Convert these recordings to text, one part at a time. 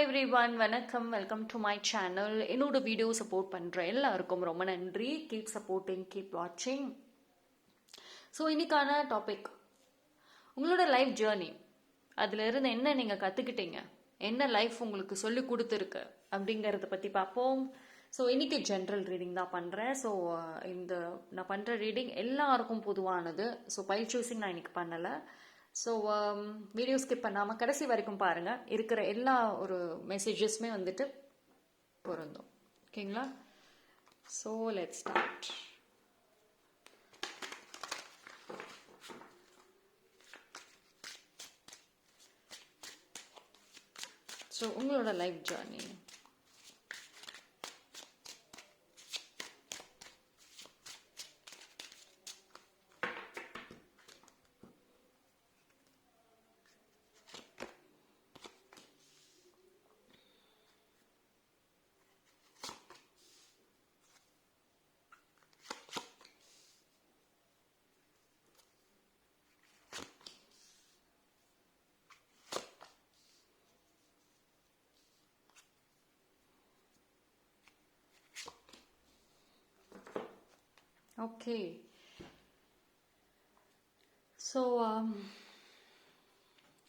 Everyone, வணக்கம். Welcome to my channel. என்னோட video support பண்ணுற எல்லாருக்கும் ரொம்ப நன்றி. கீப் சப்போர்ட்டிங், கீப் வாட்சிங். ஸோ இன்னைக்கான டாபிக் உங்களோட லைஃப் ஜேர்னி. அதில் இருந்து என்ன நீங்கள் கற்றுக்கிட்டீங்க, என்ன லைஃப் உங்களுக்கு சொல்லி கொடுத்துருக்கு அப்படிங்கிறத பற்றி பார்ப்போம். ஸோ இன்னைக்கு ஜென்ரல் ரீடிங் தான் பண்ணுறேன். ஸோ இந்த நான் பண்ணுற ரீடிங் எல்லாருக்கும் பொதுவானது. ஸோ பைல் சூஸிங் நான் இன்னைக்கு பண்ணலை. ஸோ வீடியோ ஸ்கிப் பண்ணாமல் கடைசி வரைக்கும் பாருங்கள். இருக்கிற எல்லா ஒரு மெசேஜஸ்மே வந்துட்டு பொருந்தும். ஓகேங்களா? So let's start. ஸோ உங்களோட லைஃப் ஜேர்னி. ஓகே, ஸோ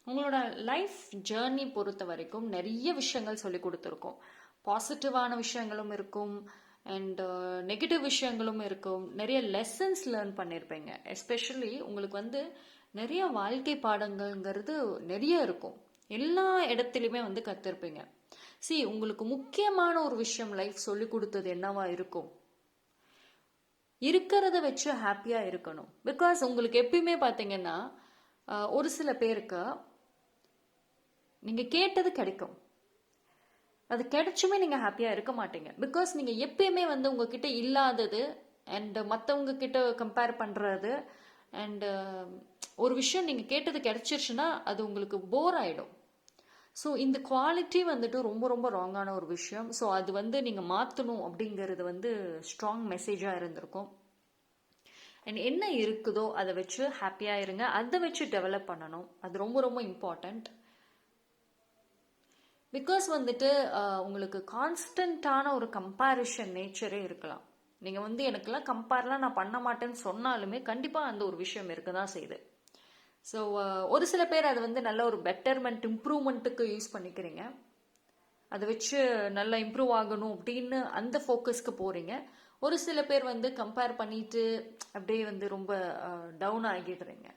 உங்களோட லைஃப் ஜேர்னி பொறுத்த வரைக்கும் நிறைய விஷயங்கள் சொல்லி கொடுத்துருக்கோம். பாசிட்டிவான விஷயங்களும் இருக்கும் அண்ட் நெகட்டிவ் விஷயங்களும் இருக்கும். நிறைய லெசன்ஸ் லேர்ன் பண்ணியிருப்பீங்க. எஸ்பெஷலி உங்களுக்கு வந்து நிறைய வாழ்க்கை பாடங்கள்ங்கிறது நிறைய இருக்கும். எல்லா இடத்துலையுமே வந்து கற்றுருப்பீங்க. உங்களுக்கு முக்கியமான ஒரு விஷயம் லைஃப் சொல்லி கொடுத்தது என்னவா இருக்கும்? இருக்கிறத வச்சு ஹாப்பியாக இருக்கணும். பிகாஸ் உங்களுக்கு எப்பயுமே பார்த்தீங்கன்னா ஒரு சில பேருக்கு நீங்கள் கேட்டது கிடைக்கும், அது கிடைச்சுமே நீங்கள் ஹாப்பியாக இருக்க மாட்டீங்க. பிகாஸ் நீங்கள் எப்பயுமே வந்து உங்ககிட்ட இல்லாதது அண்ட் மற்றவங்க கிட்ட கம்பேர் பண்ணுறது அண்டு ஒரு விஷயம் நீங்கள் கேட்டது கிடைச்சிருச்சுன்னா அது உங்களுக்கு போர் ஆகிடும். ஸோ இந்த குவாலிட்டி வந்துட்டு ரொம்ப ரொம்ப ராங்கான ஒரு விஷயம். ஸோ அது வந்து நீங்கள் மாற்றணும் அப்படிங்கிறது வந்து ஸ்ட்ராங் மெசேஜாக இருந்திருக்கும். அண்ட் என்ன இருக்குதோ அதை வச்சு ஹாப்பியாக இருங்க. அதை வச்சு டெவலப் பண்ணணும். அது ரொம்ப ரொம்ப இம்பார்ட்டண்ட். பிகாஸ் வந்துட்டு உங்களுக்கு கான்ஸ்டன்டான ஒரு கம்பேரிஷன் நேச்சரே இருக்கலாம். நீங்கள் வந்து எனக்கெல்லாம் கம்பேர்லாம் நான் பண்ண மாட்டேன்னு சொன்னாலுமே கண்டிப்பாக அந்த ஒரு விஷயம் இருக்க தான் செய்யுது. ஸோ ஒரு சில பேர் அது வந்து நல்ல ஒரு பெட்டர்மெண்ட் இம்ப்ரூவ்மெண்ட்டுக்கு யூஸ் பண்ணிக்கிறீங்க. அதை வச்சு நல்லா இம்ப்ரூவ் ஆகணும் அப்படின்னு அந்த ஃபோக்கஸ்க்கு போகிறீங்க. ஒரு சில பேர் வந்து கம்பேர் பண்ணிட்டு அப்படியே வந்து ரொம்ப டவுன் ஆகிடுறீங்க.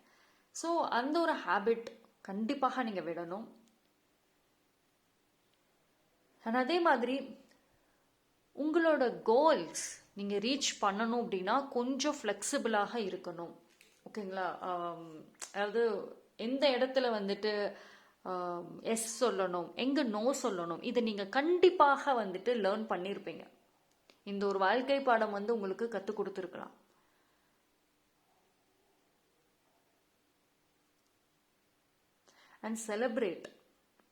ஸோ அந்த ஒரு ஹேபிட் கண்டிப்பாக நீங்கள் விடணும். அண்ட் அதே மாதிரி உங்களோட கோல்ஸ் நீங்கள் ரீச் பண்ணணும் அப்படின்னா கொஞ்சம் ஃப்ளெக்சிபிளாக இருக்கணும். ஓகேங்களா? அதாவது எந்த இடத்துல வந்துட்டு எஸ் சொல்லணும், எங்கே நோ சொல்லணும், இதை நீங்கள் கண்டிப்பாக வந்துட்டு லேர்ன் பண்ணியிருப்பீங்க. இந்த ஒரு வாழ்க்கை பாடம் வந்து உங்களுக்கு கற்றுக் கொடுத்துருக்கலாம். அண்ட் செலிப்ரேட்,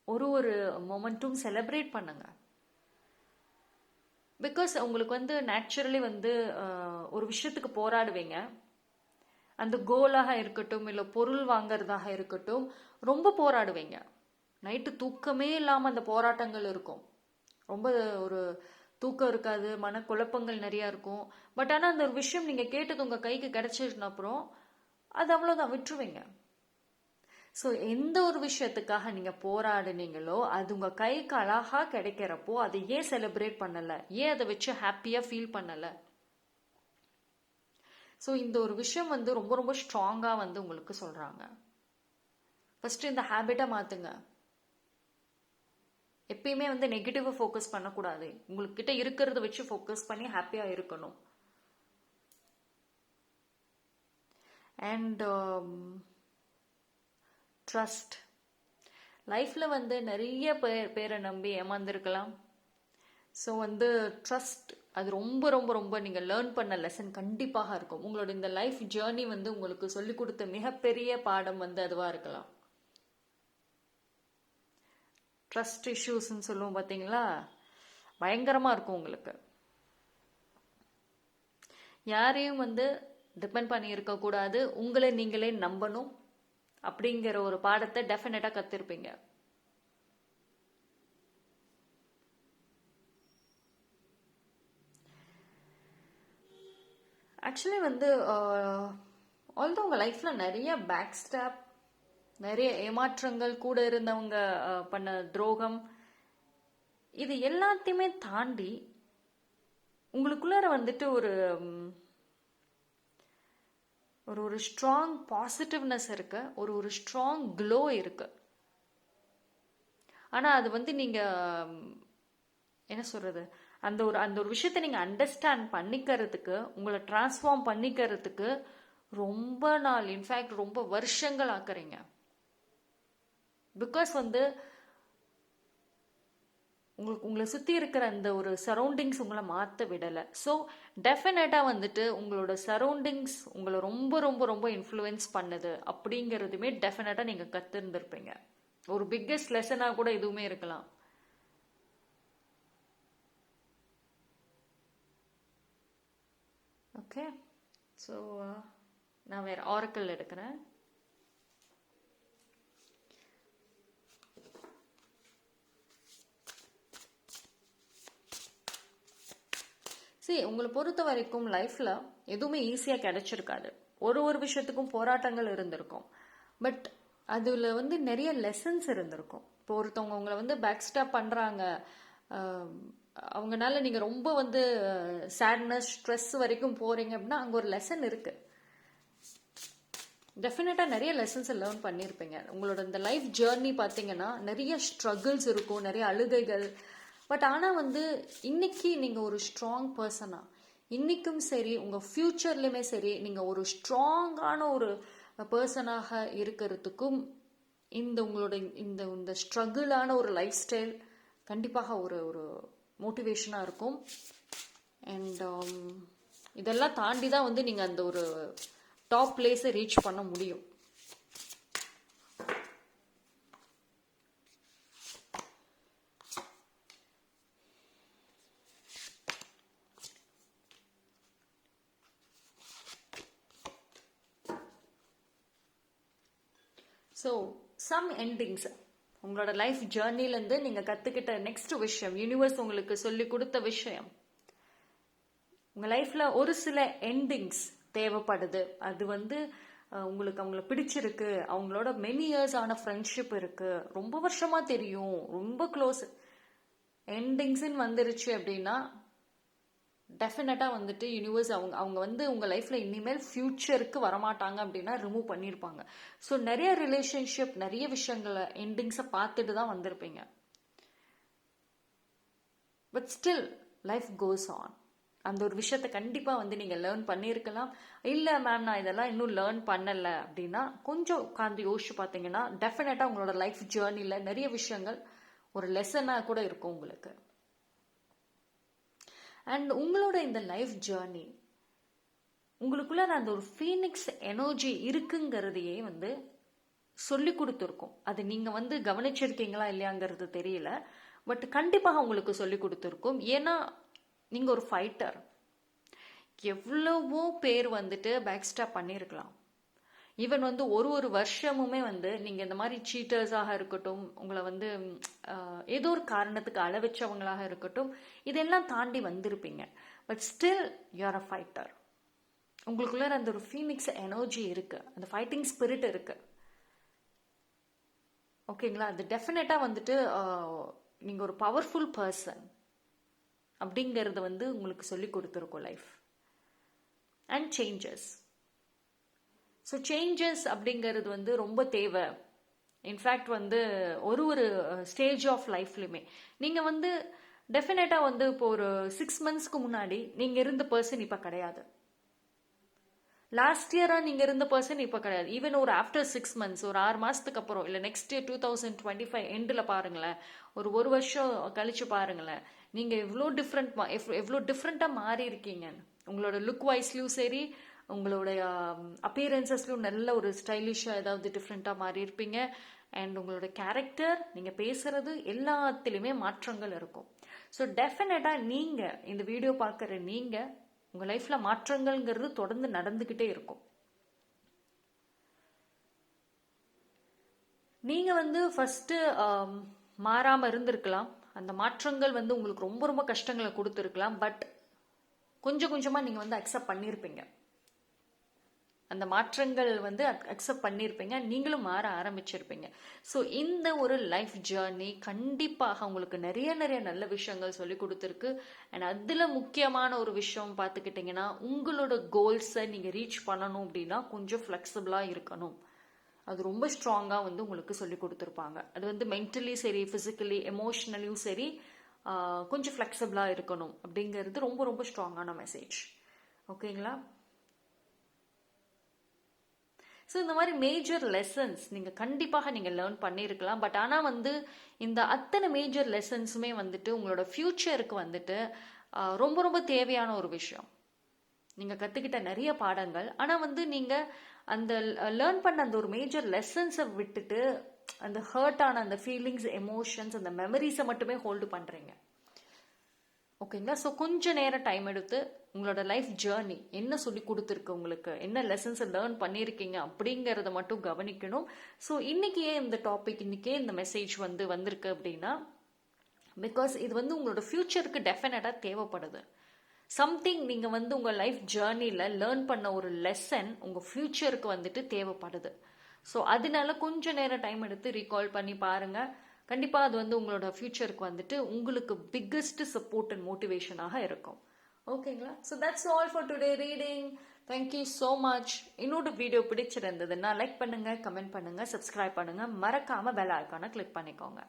ஒரு மொமெண்ட்டும் செலிப்ரேட் பண்ணுங்க. பிகாஸ் உங்களுக்கு வந்து நேச்சுரலி வந்து ஒரு விஷயத்துக்கு போராடுவீங்க. அந்த கோலாக இருக்கட்டும் இல்லை பொருள் வாங்கிறதாக இருக்கட்டும், ரொம்ப போராடுவீங்க. நைட்டு தூக்கமே இல்லாமல் அந்த போராட்டங்கள் இருக்கும். ரொம்ப ஒரு தூக்கம் இருக்காது, மனக்குழப்பங்கள் நிறையா இருக்கும். பட் ஆனால் அந்த ஒரு விஷயம் நீங்கள் கேட்டது உங்கள் கைக்கு கிடைச்சிருந்த அப்புறம் அது அவ்வளோதான், விட்டுருவீங்க. ஸோ எந்த ஒரு விஷயத்துக்காக நீங்கள் போராடுனீங்களோ அது உங்கள் கைக்கு அழகாக கிடைக்கிறப்போ அதை ஏன் செலிப்ரேட் பண்ணலை, ஏன் அதை வச்சு ஹாப்பியாக ஃபீல் பண்ணலை? ஸோ இந்த ஒரு விஷயம் வந்து ரொம்ப ரொம்ப ஸ்ட்ராங்காக வந்து உங்களுக்கு சொல்கிறாங்க. ஃபஸ்ட்டு இந்த ஹேபிட்டை மாற்றுங்க. எப்பயுமே வந்து நெகட்டிவாக ஃபோக்கஸ் பண்ணக்கூடாது. உங்களுக்கு கிட்ட இருக்கிறத வச்சு ஃபோக்கஸ் பண்ணி ஹாப்பியாக இருக்கணும். And trust. லைஃப்பில் வந்து நிறைய பேரை நம்பி ஏமாந்துருக்கலாம். ஸோ வந்து ட்ரஸ்ட் அது ரொம்ப ரொம்ப ரொம்ப நீங்கள் லேர்ன் பண்ண லெசன் கண்டிப்பாக இருக்கும். உங்களோட இந்த லைஃப் ஜேர்னி வந்து உங்களுக்கு சொல்லிக் கொடுத்த மிகப்பெரிய பாடம் வந்து அதுவாக இருக்கலாம். ட்ரஸ்ட் இஷ்யூஸ்ன்னு சொல்லுவோம் பார்த்தீங்களா, பயங்கரமாக இருக்கும் உங்களுக்கு. யாரையும் வந்து டிபெண்ட் பண்ணி இருக்கக்கூடாது, உங்களை நீங்களே நம்பணும் அப்படிங்கிற ஒரு பாடத்தை டெஃபினட்டாக கற்றுருப்பீங்க. ஆக்சுவலி வந்து ஆல்தோ உங்கள் லைஃப்பில் நிறைய பேக் ஸ்டாப், நிறைய ஏமாற்றங்கள், கூட இருந்தவங்க பண்ண துரோகம், இது எல்லாத்தையுமே தாண்டி உங்களுக்குள்ளார வந்துட்டு ஒரு ஒரு ஸ்ட்ராங் பாசிட்டிவ்னஸ் இருக்கு, ஒரு ஸ்ட்ராங் க்ளோ இருக்கு. ஆனால் அது வந்து நீங்கள் என்ன சொல்கிறது, அந்த ஒரு விஷயத்தை நீங்கள் அண்டர்ஸ்டாண்ட் பண்ணிக்கிறதுக்கு, உங்களை டிரான்ஸ்ஃபார்ம் பண்ணிக்கிறதுக்கு ரொம்ப நாள், இன்ஃபேக்ட் ரொம்ப வருஷங்கள் ஆக்குறீங்க. பிகாஸ் வந்து உங்களை சுற்றி இருக்கிற அந்த ஒரு சரௌண்டிங்ஸ் உங்களை மாற்ற விடலை. ஸோ டெஃபினட்டாக வந்துட்டு உங்களோட சரௌண்டிங்ஸ் உங்களை ரொம்ப ரொம்ப ரொம்ப இன்ஃப்ளூயன்ஸ் பண்ணுது அப்படிங்கிறதுமே டெஃபினட்டாக நீங்கள் கற்றுருந்துருப்பீங்க. ஒரு பிக்கெஸ்ட் லெசனாக கூட எதுவுமே இருக்கலாம். ஓகே, ஸோ நான் வேறு ஆரக்கிள் எடுக்கிறேன். சரி, உங்களை பொறுத்த வரைக்கும் லைஃப்பில் எதுவுமே ஈஸியாக கிடைச்சிருக்காது. ஒரு விஷயத்துக்கும் போராட்டங்கள் இருந்திருக்கும். பட் அதில் வந்து நிறைய லெசன்ஸ் இருந்திருக்கும். இப்போ ஒருத்தவங்க உங்களை வந்து பேக் ஸ்டாப் பண்ணுறாங்க, அவங்கனால நீங்கள் ரொம்ப வந்து சேட்னஸ், ஸ்ட்ரெஸ் வரைக்கும் போகிறீங்க அப்படின்னா அங்கே ஒரு லெசன் இருக்குது. டெஃபினட்டாக நிறைய லெசன்ஸை லேர்ன் பண்ணியிருப்பீங்க. உங்களோட இந்த லைஃப் ஜேர்னி பார்த்தீங்கன்னா நிறைய ஸ்ட்ரகிள்ஸ் இருக்கும், நிறைய அழுகைகள். பட் ஆனால் வந்து இன்னைக்கு நீங்கள் ஒரு ஸ்ட்ராங் பர்சனாக, இன்றைக்கும் சரி உங்கள் ஃப்யூச்சர்லையுமே சரி நீங்கள் ஒரு ஸ்ட்ராங்கான ஒரு பர்சனாக இருக்கிறதுக்கும் உங்களோட இந்த ஸ்ட்ரகிளான ஒரு லைஃப் ஸ்டைல் கண்டிப்பாக ஒரு மோட்டிவேஷனாக இருக்கும். அண்ட் இதெல்லாம் தாண்டி தான் வந்து நீங்கள் அந்த ஒரு டாப் பிளேஸை ரீச் பண்ண முடியும். ஸோ சம் எண்டிங்ஸ், உங்களோட லைஃப் ஜேர்னிலேருந்து நீங்கள் கற்றுக்கிட்ட நெக்ஸ்ட் விஷயம், யூனிவர்ஸ் உங்களுக்கு சொல்லி கொடுத்த விஷயம், உங்கள் லைஃப்பில் ஒரு சில எண்டிங்ஸ் தேவைப்படுது. அது வந்து உங்களுக்கு அவங்கள பிடிச்சிருக்கு, அவங்களோட மெனி இயர்ஸ் ஆன ஃப்ரெண்ட்ஷிப் இருக்குது, ரொம்ப வருஷமாக தெரியும், ரொம்ப க்ளோஸ், எண்டிங்ஸ்ன்னு வந்துருச்சு அப்படின்னா டெஃபினட்டாக வந்துட்டு யூனிவர்ஸ் அவங்க வந்து உங்கள் லைஃப்பில் இனிமேல் ஃப்யூச்சருக்கு வரமாட்டாங்க அப்படின்னா ரிமூவ் பண்ணியிருப்பாங்க. ஸோ நிறைய ரிலேஷன்ஷிப், நிறைய விஷயங்களை எண்டிங்ஸை பார்த்துட்டு தான் வந்திருப்பீங்க. But still life goes on. அந்த ஒரு விஷயத்தை கண்டிப்பாக வந்து நீங்கள் லேர்ன் பண்ணியிருக்கலாம். இல்லை மேம் நான் இதெல்லாம் இன்னும் லேர்ன் பண்ணலை அப்படின்னா கொஞ்சம் உட்காந்து யோசிச்சு பார்த்தீங்கன்னா டெஃபினட்டாக உங்களோட லைஃப் ஜேர்னியில் நிறைய விஷயங்கள் ஒரு லெசனாக கூட இருக்கும் உங்களுக்கு. அண்ட் உங்களோட இந்த லைஃப் ஜேர்னி உங்களுக்குள்ள அந்த ஒரு ஃபீனிக்ஸ் எனர்ஜி இருக்குங்கிறதையே வந்து சொல்லி கொடுத்துருக்கோம். அது நீங்கள் வந்து கவனிச்சிருக்கீங்களா இல்லையாங்கிறது தெரியல, பட் கண்டிப்பாக உங்களுக்கு சொல்லி கொடுத்துருக்கோம். ஏன்னா நீங்கள் ஒரு ஃபைட்டர். எவ்வளவோ பேர் வந்துட்டு பேக் ஸ்டாப் பண்ணியிருக்கலாம். ஈவன் வந்து ஒரு வருஷமுமே வந்து நீங்கள் இந்த மாதிரி சீட்டர்ஸாக இருக்கட்டும், உங்களை வந்து ஏதோ ஒரு காரணத்துக்கு அளவச்சவங்களாக இருக்கட்டும், இதெல்லாம் தாண்டி வந்திருப்பீங்க. But still you're a fighter. உங்களுக்குள்ள அந்த ஒரு ஃபீனிக்ஸ் எனர்ஜி இருக்கு, அந்த ஃபைட்டிங் ஸ்பிரிட் இருக்கு. ஓகேங்களா? அது டெஃபினட்டாக வந்துட்டு நீங்கள் ஒரு பவர்ஃபுல் பர்சன் அப்படிங்கிறது வந்து உங்களுக்கு சொல்லி கொடுத்துருக்கோம் life. And changes. So changes அப்படிங்கிறது வந்து ரொம்ப தேவை. இன்ஃபேக்ட் வந்து ஒரு ஸ்டேஜ் ஆஃப் லைஃப்லையுமே நீங்கள் வந்து டெஃபினட்டாக வந்து இப்போ ஒரு 6 monthsக்கு முன்னாடி நீங்கள் இருந்த பர்சன் இப்போ கிடையாது. லாஸ்ட் இயராக நீங்கள் இருந்த பர்சன் இப்போ கிடையாது. ஈவன் ஒரு ஆஃப்டர் 6 months, ஒரு 6 மாதத்துக்கு அப்புறம், இல்லை நெக்ஸ்ட் இயர் 2025 எண்டில் பாருங்களேன், ஒரு வருஷம் கழிச்சு பாருங்களேன், நீங்கள் எவ்வளோ டிஃப்ரெண்ட்டாக மாறி இருக்கீங்க. உங்களோட லுக் வைஸ்லையும் சரி, உங்களுடைய அப்பியரன்சஸ்லையும் நல்ல ஒரு ஸ்டைலிஷாக ஏதாவது டிஃப்ரெண்ட்டாக மாறி இருப்பீங்க. அண்ட் உங்களோட கேரக்டர், நீங்கள் பேசுறது எல்லாத்துலேயுமே மாற்றங்கள் இருக்கும். ஸோ டெஃபினட்டாக நீங்கள் இந்த வீடியோ பார்க்குற நீங்கள் உங்கள் லைஃப்பில் மாற்றங்கள்ங்கிறது தொடர்ந்து நடந்துக்கிட்டே இருக்கும். நீங்கள் வந்து ஃபஸ்ட்டு மாறாமல் இருந்திருக்கலாம். அந்த மாற்றங்கள் வந்து உங்களுக்கு ரொம்ப ரொம்ப கஷ்டங்களை கொடுத்துருக்கலாம். பட் கொஞ்சம் கொஞ்சமாக நீங்கள் வந்து அக்செப்ட் பண்ணியிருப்பீங்க. அந்த மாற்றங்கள் வந்து அக்செப்ட் பண்ணியிருப்பீங்க, நீங்களும் மாற ஆரம்பிச்சிருப்பீங்க. ஸோ இந்த ஒரு லைஃப் ஜேர்னி கண்டிப்பாக உங்களுக்கு நிறைய நிறைய நல்ல விஷயங்கள் சொல்லி கொடுத்துருக்கு. அண்ட் அதில் முக்கியமான ஒரு விஷயம் பார்த்துக்கிட்டிங்கன்னா, உங்களோட கோல்ஸை நீங்கள் ரீச் பண்ணணும் அப்படின்னா கொஞ்சம் ஃப்ளெக்சிபிளாக இருக்கணும். அது ரொம்ப ஸ்ட்ராங்காக வந்து உங்களுக்கு சொல்லி கொடுத்துருப்பாங்க. அது வந்து மென்டலி சரி, ஃபிசிக்கலி, எமோஷ்னலியும் சரி, கொஞ்சம் ஃப்ளெக்சிபிளாக இருக்கணும் அப்படிங்கிறது ரொம்ப ரொம்ப ஸ்ட்ராங்கான மெசேஜ். ஓகேங்களா? ஸோ இந்த மாதிரி மேஜர் லெசன்ஸ் நீங்கள் கண்டிப்பாக நீங்கள் லேர்ன் பண்ணியிருக்கலாம். பட் ஆனால் வந்து இந்த அத்தனை மேஜர் லெசன்ஸுமே வந்துட்டு உங்களோட ஃப்யூச்சருக்கு வந்துட்டு ரொம்ப ரொம்ப தேவையான ஒரு விஷயம். நீங்கள் கற்றுக்கிட்ட நிறைய பாடங்கள், ஆனால் வந்து நீங்கள் அந்த லேர்ன் பண்ண அந்த ஒரு மேஜர் லெசன்ஸை விட்டுட்டு அந்த ஹர்ட்டான அந்த ஃபீலிங்ஸ், எமோஷன்ஸ், அந்த மெமரிஸை மட்டுமே ஹோல்டு பண்ணுறீங்க. ஓகேங்களா? ஸோ கொஞ்சம் நேரம் டைம் எடுத்து உங்களோட லைஃப் ஜேர்னி என்ன சொல்லி கொடுத்துருக்கு, உங்களுக்கு என்ன லெசன்ஸை லேர்ன் பண்ணியிருக்கீங்க அப்படிங்கிறத மட்டும் கவனிக்கணும். ஸோ இன்னைக்கு ஏன் இந்த டாபிக், இன்னைக்கே இந்த மெசேஜ் வந்து வந்திருக்கு அப்படின்னா, பிகாஸ் இது வந்து உங்களோட ஃப்யூச்சருக்கு டெஃபினட்டாக தேவைப்படுது. சம்திங் நீங்கள் வந்து உங்கள் லைஃப் ஜேர்னியில் லேர்ன் பண்ண ஒரு லெசன் உங்கள் ஃப்யூச்சருக்கு வந்துட்டு தேவைப்படுது. ஸோ அதனால கொஞ்சம் நேரம் டைம் எடுத்து ரீகால் பண்ணி பாருங்கள். கண்டிப்பாக அது வந்து உங்களோட ஃப்யூச்சருக்கு வந்துட்டு உங்களுக்கு பிக்கஸ்ட் சப்போர்ட் அண்ட் மோட்டிவேஷனாக இருக்கும். ஓகேங்களா? So that's all for today reading. Thank you so much. இன்னொரு வீடியோ பிடிச்சிருந்ததுன்னா லைக் பண்ணுங்கள், கமெண்ட் பண்ணுங்கள், சப்ஸ்கிரைப் பண்ணுங்கள், மறக்காமல் பெல் ஐகானை கிளிக் பண்ணிக்கோங்க.